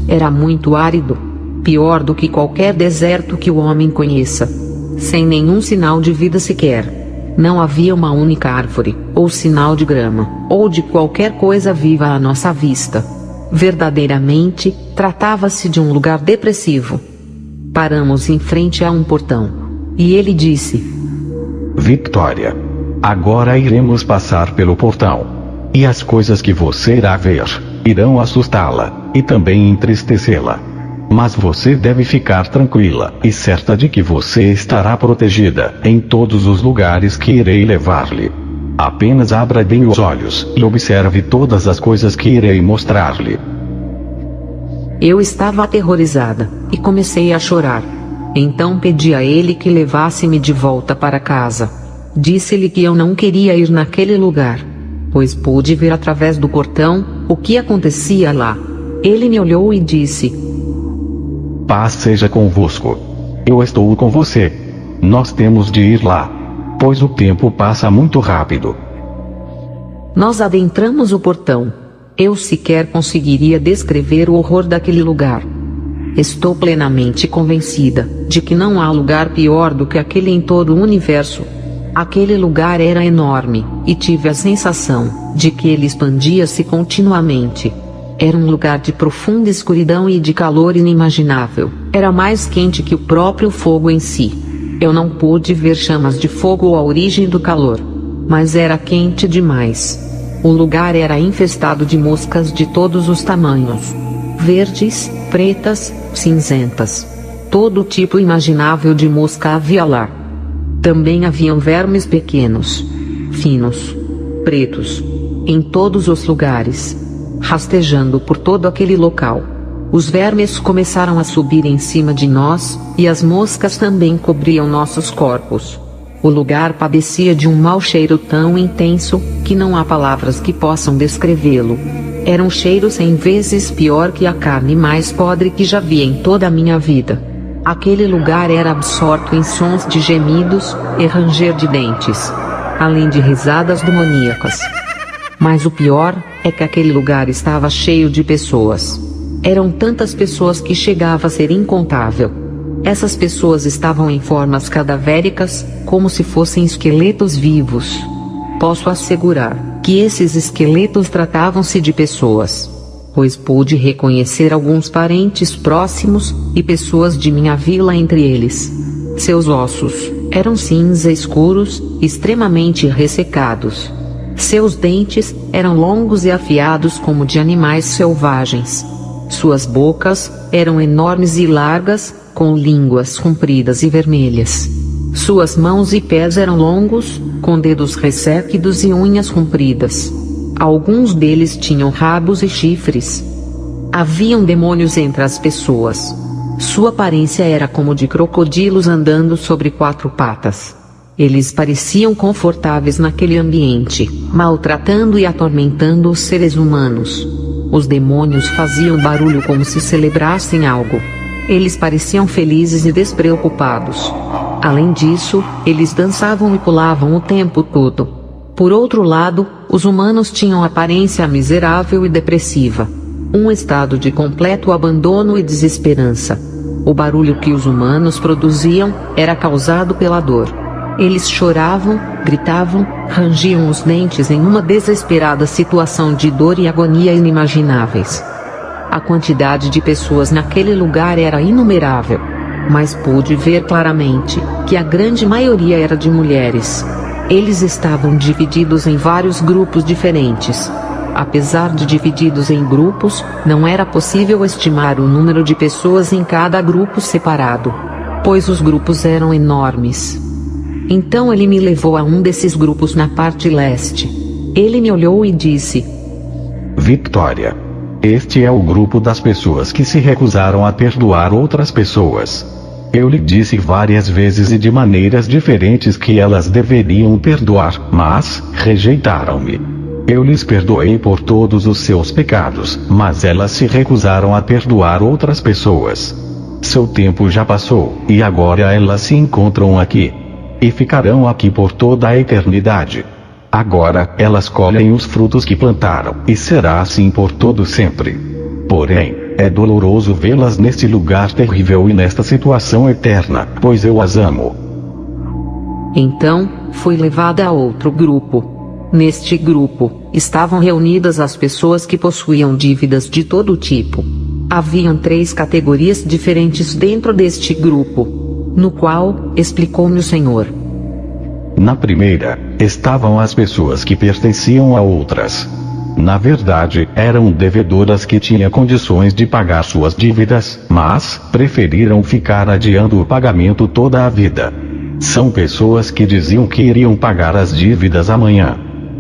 Era muito árido, pior do que qualquer deserto que o homem conheça, sem nenhum sinal de vida sequer. Não havia uma única árvore, ou sinal de grama, ou de qualquer coisa viva à nossa vista. Verdadeiramente, tratava-se de um lugar depressivo. Paramos em frente a um portão. E ele disse: Victoria, agora iremos passar pelo portão. E as coisas que você irá ver, irão assustá-la, e também entristecê-la. Mas você deve ficar tranquila, e certa de que você estará protegida, em todos os lugares que irei levar-lhe. Apenas abra bem os olhos, e observe todas as coisas que irei mostrar-lhe. Eu estava aterrorizada, e comecei a chorar. Então pedi a ele que levasse-me de volta para casa. Disse-lhe que eu não queria ir naquele lugar, pois pude ver através do portão o que acontecia lá. Ele me olhou e disse: Paz seja convosco. Eu estou com você. Nós temos de ir lá, pois o tempo passa muito rápido. Nós adentramos o portão. Eu sequer conseguiria descrever o horror daquele lugar. Estou plenamente convencida de que não há lugar pior do que aquele em todo o universo. Aquele lugar era enorme, e tive a sensação de que ele expandia-se continuamente. Era um lugar de profunda escuridão e de calor inimaginável. Era mais quente que o próprio fogo em si. Eu não pude ver chamas de fogo ou a origem do calor, mas era quente demais. O lugar era infestado de moscas de todos os tamanhos. Verdes, pretas, cinzentas. Todo tipo imaginável de mosca havia lá. Também haviam vermes pequenos, finos, pretos, em todos os lugares, rastejando por todo aquele local. Os vermes começaram a subir em cima de nós, e as moscas também cobriam nossos corpos. O lugar padecia de um mau cheiro tão intenso, que não há palavras que possam descrevê-lo. Era um cheiro 100 vezes pior que a carne mais podre que já vi em toda a minha vida. Aquele lugar era absorto em sons de gemidos e ranger de dentes, além de risadas demoníacas. Mas o pior é que aquele lugar estava cheio de pessoas. Eram tantas pessoas que chegava a ser incontável. Essas pessoas estavam em formas cadavéricas, como se fossem esqueletos vivos. Posso assegurar que esses esqueletos tratavam-se de pessoas, pois pude reconhecer alguns parentes próximos, e pessoas de minha vila entre eles. Seus ossos eram cinza escuros, extremamente ressecados. Seus dentes eram longos e afiados como de animais selvagens. Suas bocas eram enormes e largas, com línguas compridas e vermelhas. Suas mãos e pés eram longos, com dedos ressequidos e unhas compridas. Alguns deles tinham rabos e chifres. Haviam demônios entre as pessoas. Sua aparência era como de crocodilos andando sobre 4 patas. Eles pareciam confortáveis naquele ambiente, maltratando e atormentando os seres humanos. Os demônios faziam barulho como se celebrassem algo. Eles pareciam felizes e despreocupados. Além disso, eles dançavam e pulavam o tempo todo. Por outro lado, os humanos tinham aparência miserável e depressiva. Um estado de completo abandono e desesperança. O barulho que os humanos produziam era causado pela dor. Eles choravam, gritavam, rangiam os dentes em uma desesperada situação de dor e agonia inimagináveis. A quantidade de pessoas naquele lugar era inumerável, mas pude ver claramente que a grande maioria era de mulheres. Eles estavam divididos em vários grupos diferentes. Apesar de divididos em grupos, não era possível estimar o número de pessoas em cada grupo separado, pois os grupos eram enormes. Então ele me levou a um desses grupos na parte leste. Ele me olhou e disse: Victoria, este é o grupo das pessoas que se recusaram a perdoar outras pessoas. Eu lhe disse várias vezes e de maneiras diferentes que elas deveriam perdoar, mas rejeitaram-me. Eu lhes perdoei por todos os seus pecados, mas elas se recusaram a perdoar outras pessoas. Seu tempo já passou, e agora elas se encontram aqui. E ficarão aqui por toda a eternidade. Agora, elas colhem os frutos que plantaram, e será assim por todo sempre. Porém, é doloroso vê-las neste lugar terrível e nesta situação eterna, pois eu as amo. Então, fui levada a outro grupo. Neste grupo, estavam reunidas as pessoas que possuíam dívidas de todo tipo. Haviam 3 categorias diferentes dentro deste grupo, no qual, explicou-me o Senhor. Na primeira, estavam as pessoas que pertenciam a outras. Na verdade, eram devedoras que tinham condições de pagar suas dívidas, mas preferiram ficar adiando o pagamento toda a vida. São pessoas que diziam que iriam pagar as dívidas amanhã,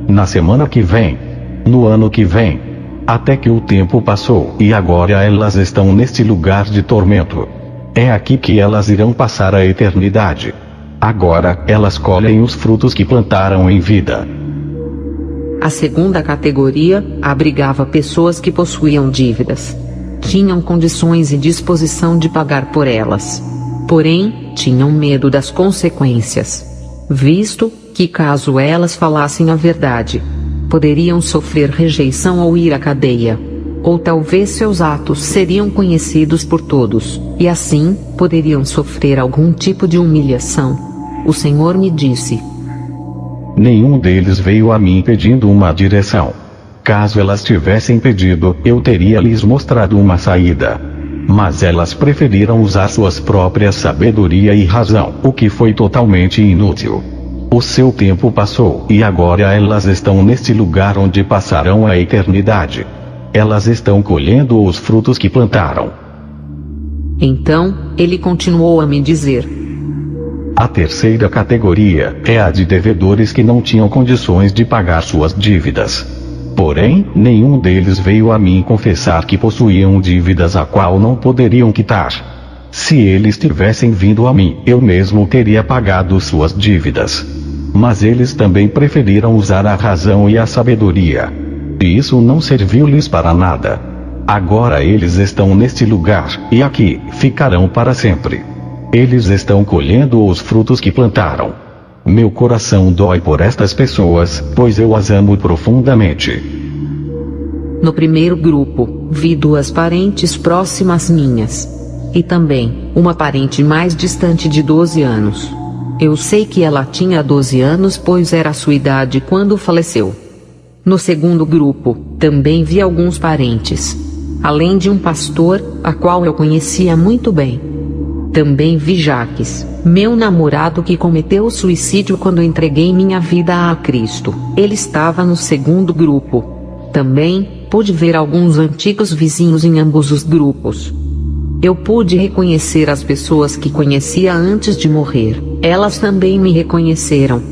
na semana que vem, no ano que vem. Até que o tempo passou e agora elas estão neste lugar de tormento. É aqui que elas irão passar a eternidade. Agora, elas colhem os frutos que plantaram em vida. A segunda categoria abrigava pessoas que possuíam dívidas. Tinham condições e disposição de pagar por elas. Porém, tinham medo das consequências, visto que caso elas falassem a verdade, poderiam sofrer rejeição ou ir à cadeia. Ou talvez seus atos seriam conhecidos por todos, e assim, poderiam sofrer algum tipo de humilhação. O Senhor me disse: nenhum deles veio a mim pedindo uma direção. Caso elas tivessem pedido, eu teria lhes mostrado uma saída. Mas elas preferiram usar suas próprias sabedoria e razão, o que foi totalmente inútil. O seu tempo passou e agora elas estão neste lugar onde passarão a eternidade. Elas estão colhendo os frutos que plantaram. Então, ele continuou a me dizer: a terceira categoria é a de devedores que não tinham condições de pagar suas dívidas. Porém, nenhum deles veio a mim confessar que possuíam dívidas a qual não poderiam quitar. Se eles tivessem vindo a mim, eu mesmo teria pagado suas dívidas. Mas eles também preferiram usar a razão e a sabedoria. E isso não serviu-lhes para nada. Agora eles estão neste lugar, e aqui ficarão para sempre. Eles estão colhendo os frutos que plantaram. Meu coração dói por estas pessoas, pois eu as amo profundamente. No primeiro grupo, vi 2 parentes próximas minhas. E também, uma parente mais distante de 12 anos. Eu sei que ela tinha 12 anos, pois era a sua idade quando faleceu. No segundo grupo, também vi alguns parentes. Além de um pastor, a qual eu conhecia muito bem. Também vi Jaques, meu namorado que cometeu suicídio quando entreguei minha vida a Cristo. Ele estava no segundo grupo. Também, pude ver alguns antigos vizinhos em ambos os grupos. Eu pude reconhecer as pessoas que conhecia antes de morrer. Elas também me reconheceram.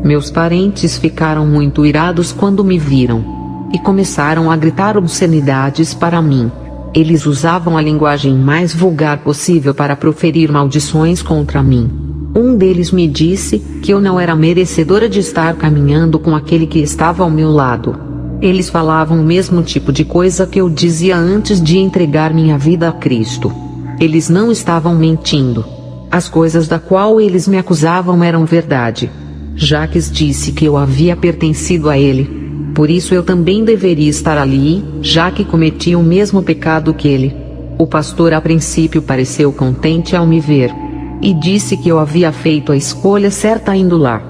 Meus parentes ficaram muito irados quando me viram. E começaram a gritar obscenidades para mim. Eles usavam a linguagem mais vulgar possível para proferir maldições contra mim. Um deles me disse que eu não era merecedora de estar caminhando com aquele que estava ao meu lado. Eles falavam o mesmo tipo de coisa que eu dizia antes de entregar minha vida a Cristo. Eles não estavam mentindo. As coisas da qual eles me acusavam eram verdade. Jaques disse que eu havia pertencido a ele. Por isso eu também deveria estar ali, já que cometi o mesmo pecado que ele. O pastor a princípio pareceu contente ao me ver. E disse que eu havia feito a escolha certa indo lá.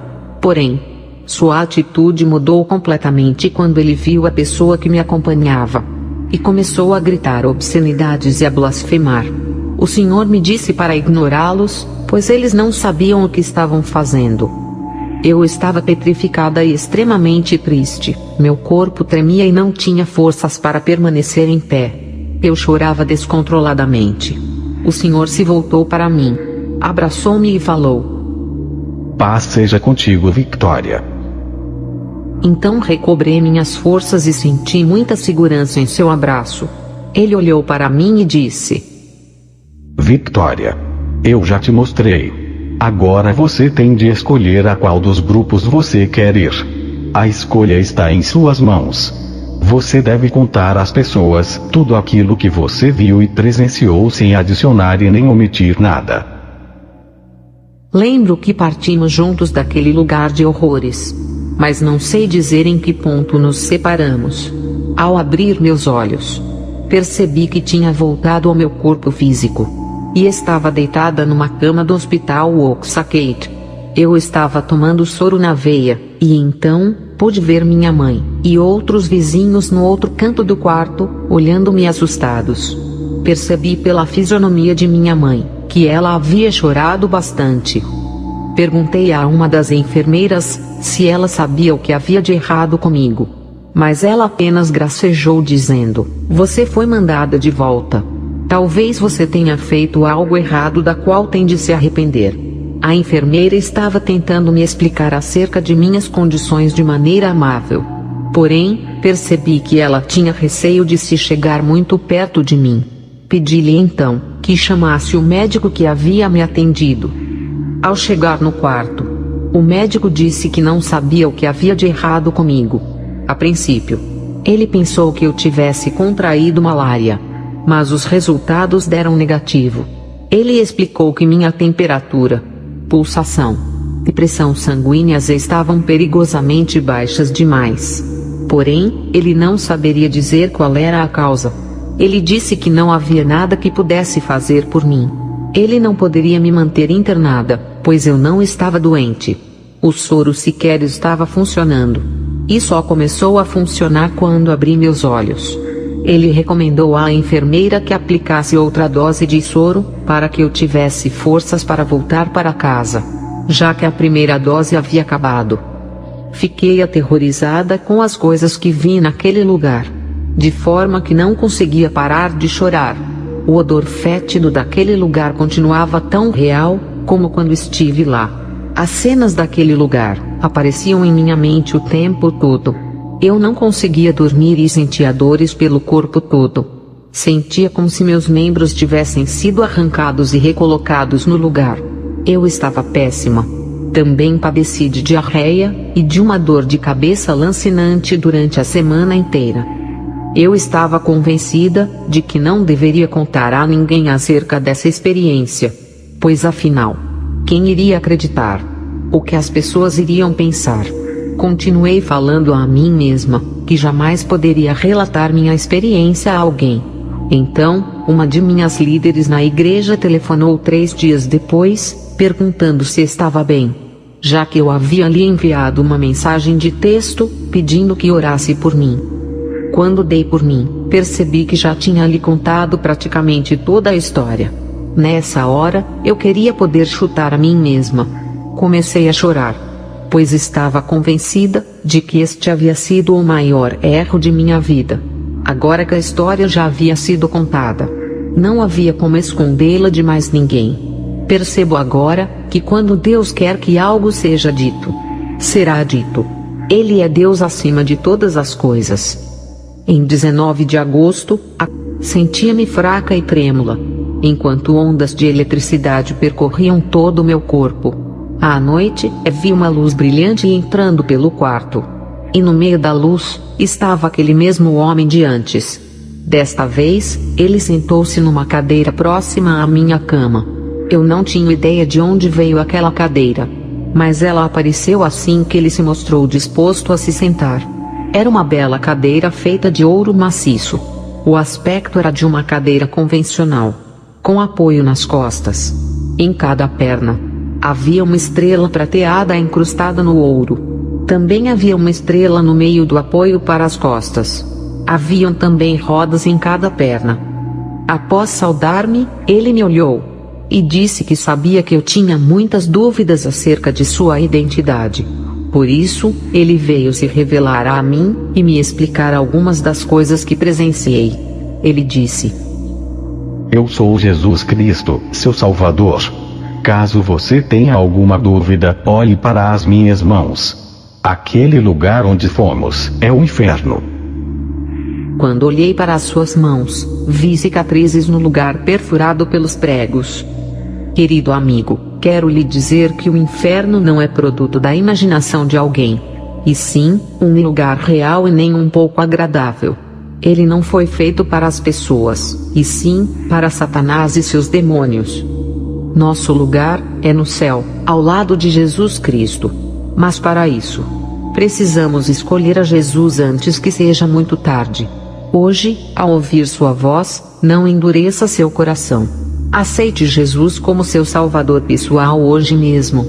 Porém, sua atitude mudou completamente quando ele viu a pessoa que me acompanhava. E começou a gritar obscenidades e a blasfemar. O Senhor me disse para ignorá-los, pois eles não sabiam o que estavam fazendo. Eu estava petrificada e extremamente triste. Meu corpo tremia e não tinha forças para permanecer em pé. Eu chorava descontroladamente. O Senhor se voltou para mim, abraçou-me e falou: paz seja contigo, Victoria. Então recobrei minhas forças e senti muita segurança em seu abraço. Ele olhou para mim e disse: Victoria, eu já te mostrei. Agora você tem de escolher a qual dos grupos você quer ir. A escolha está em suas mãos. Você deve contar às pessoas tudo aquilo que você viu e presenciou sem adicionar e nem omitir nada. Lembro que partimos juntos daquele lugar de horrores. Mas não sei dizer em que ponto nos separamos. Ao abrir meus olhos, percebi que tinha voltado ao meu corpo físico. E estava deitada numa cama do hospital Woxacate. Eu estava tomando soro na veia, e então, pude ver minha mãe, e outros vizinhos no outro canto do quarto, olhando-me assustados. Percebi pela fisionomia de minha mãe, que ela havia chorado bastante. Perguntei a uma das enfermeiras, se ela sabia o que havia de errado comigo. Mas ela apenas gracejou dizendo, você foi mandada de volta. Talvez você tenha feito algo errado da qual tem de se arrepender. A enfermeira estava tentando me explicar acerca de minhas condições de maneira amável. Porém, percebi que ela tinha receio de se chegar muito perto de mim. Pedi-lhe então, que chamasse o médico que havia me atendido. Ao chegar no quarto, o médico disse que não sabia o que havia de errado comigo. A princípio, ele pensou que eu tivesse contraído malária. Mas os resultados deram negativo. Ele explicou que minha temperatura, pulsação e pressão sanguíneas estavam perigosamente baixas demais. Porém, ele não saberia dizer qual era a causa. Ele disse que não havia nada que pudesse fazer por mim. Ele não poderia me manter internada, pois eu não estava doente. O soro sequer estava funcionando. E só começou a funcionar quando abri meus olhos. Ele recomendou à enfermeira que aplicasse outra dose de soro, para que eu tivesse forças para voltar para casa, já que a primeira dose havia acabado. Fiquei aterrorizada com as coisas que vi naquele lugar, de forma que não conseguia parar de chorar. O odor fétido daquele lugar continuava tão real, como quando estive lá. As cenas daquele lugar apareciam em minha mente o tempo todo. Eu não conseguia dormir e sentia dores pelo corpo todo. Sentia como se meus membros tivessem sido arrancados e recolocados no lugar. Eu estava péssima. Também padeci de diarreia, e de uma dor de cabeça lancinante durante a semana inteira. Eu estava convencida de que não deveria contar a ninguém acerca dessa experiência. Pois afinal, quem iria acreditar? O que as pessoas iriam pensar? Continuei falando a mim mesma, que jamais poderia relatar minha experiência a alguém. Então, uma de minhas líderes na igreja telefonou 3 dias depois, perguntando se estava bem, já que eu havia lhe enviado uma mensagem de texto, pedindo que orasse por mim. Quando dei por mim, percebi que já tinha lhe contado praticamente toda a história. Nessa hora, eu queria poder chutar a mim mesma. Comecei a chorar, pois estava convencida de que este havia sido o maior erro de minha vida. Agora que a história já havia sido contada, não havia como escondê-la de mais ninguém. Percebo agora que quando Deus quer que algo seja dito, será dito. Ele é Deus acima de todas as coisas. Em 19 de agosto, sentia-me fraca e trêmula, enquanto ondas de eletricidade percorriam todo o meu corpo. À noite, vi uma luz brilhante entrando pelo quarto. E no meio da luz, estava aquele mesmo homem de antes. Desta vez, ele sentou-se numa cadeira próxima à minha cama. Eu não tinha ideia de onde veio aquela cadeira, mas ela apareceu assim que ele se mostrou disposto a se sentar. Era uma bela cadeira feita de ouro maciço. O aspecto era de uma cadeira convencional, com apoio nas costas. Em cada perna havia uma estrela prateada incrustada no ouro. Também havia uma estrela no meio do apoio para as costas. Haviam também rodas em cada perna. Após saudar-me, ele me olhou e disse que sabia que eu tinha muitas dúvidas acerca de sua identidade. Por isso, ele veio se revelar a mim e me explicar algumas das coisas que presenciei. Ele disse: Eu sou Jesus Cristo, seu Salvador. Caso você tenha alguma dúvida, olhe para as minhas mãos. Aquele lugar onde fomos é o inferno. Quando olhei para as suas mãos, vi cicatrizes no lugar perfurado pelos pregos. Querido amigo, quero lhe dizer que o inferno não é produto da imaginação de alguém, e sim, um lugar real e nem um pouco agradável. Ele não foi feito para as pessoas, e sim, para Satanás e seus demônios. Nosso lugar é no céu, ao lado de Jesus Cristo. Mas para isso, precisamos escolher a Jesus antes que seja muito tarde. Hoje, ao ouvir sua voz, não endureça seu coração. Aceite Jesus como seu Salvador pessoal hoje mesmo.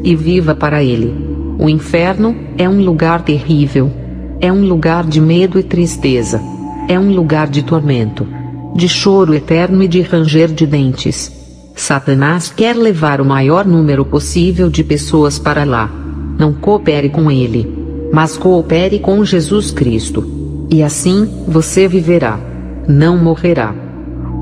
E viva para Ele. O inferno é um lugar terrível. É um lugar de medo e tristeza. É um lugar de tormento, de choro eterno e de ranger de dentes. Satanás quer levar o maior número possível de pessoas para lá. Não coopere com ele, mas coopere com Jesus Cristo. E assim, você viverá. Não morrerá.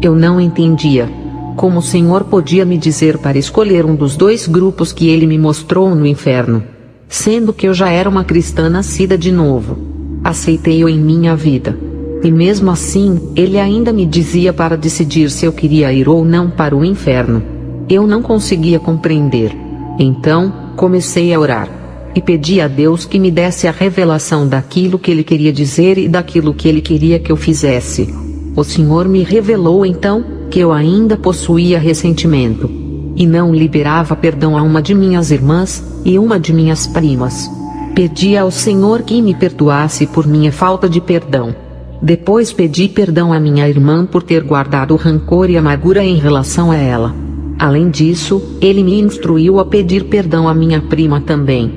Eu não entendia como o Senhor podia me dizer para escolher um dos dois grupos que Ele me mostrou no inferno, sendo que eu já era uma cristã nascida de novo. Aceitei-o em minha vida. E mesmo assim, Ele ainda me dizia para decidir se eu queria ir ou não para o inferno. Eu não conseguia compreender. Então, comecei a orar. E pedi a Deus que me desse a revelação daquilo que Ele queria dizer e daquilo que Ele queria que eu fizesse. O Senhor me revelou então, que eu ainda possuía ressentimento. E não liberava perdão a uma de minhas irmãs, e uma de minhas primas. Pedi ao Senhor que me perdoasse por minha falta de perdão. Depois pedi perdão à minha irmã por ter guardado rancor e amargura em relação a ela. Além disso, Ele me instruiu a pedir perdão à minha prima também.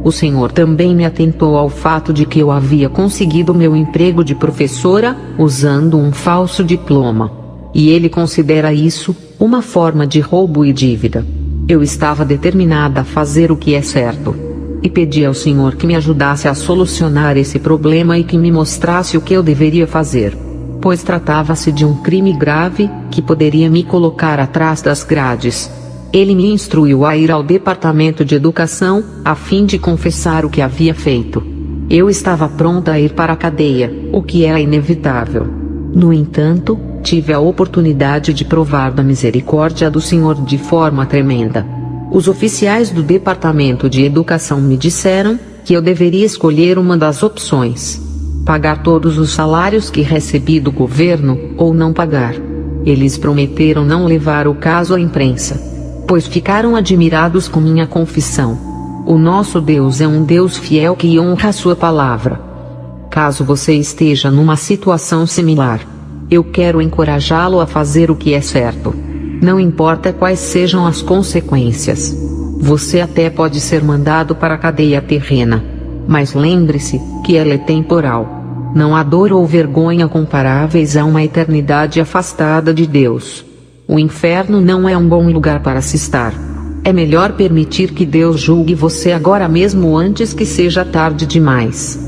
O Senhor também me atentou ao fato de que eu havia conseguido meu emprego de professora, usando um falso diploma. E Ele considera isso uma forma de roubo e dívida. Eu estava determinada a fazer o que é certo. E pedi ao Senhor que me ajudasse a solucionar esse problema e que me mostrasse o que eu deveria fazer. Pois tratava-se de um crime grave, que poderia me colocar atrás das grades. Ele me instruiu a ir ao departamento de educação, a fim de confessar o que havia feito. Eu estava pronta a ir para a cadeia, o que era inevitável. No entanto, tive a oportunidade de provar da misericórdia do Senhor de forma tremenda. Os oficiais do departamento de educação me disseram que eu deveria escolher uma das opções: pagar todos os salários que recebi do governo, ou não pagar. Eles prometeram não levar o caso à imprensa, pois ficaram admirados com minha confissão. O nosso Deus é um Deus fiel que honra a sua palavra. Caso você esteja numa situação similar, eu quero encorajá-lo a fazer o que é certo. Não importa quais sejam as consequências. Você até pode ser mandado para a cadeia terrena. Mas lembre-se, que ela é temporal. Não há dor ou vergonha comparáveis a uma eternidade afastada de Deus. O inferno não é um bom lugar para se estar. É melhor permitir que Deus julgue você agora mesmo antes que seja tarde demais.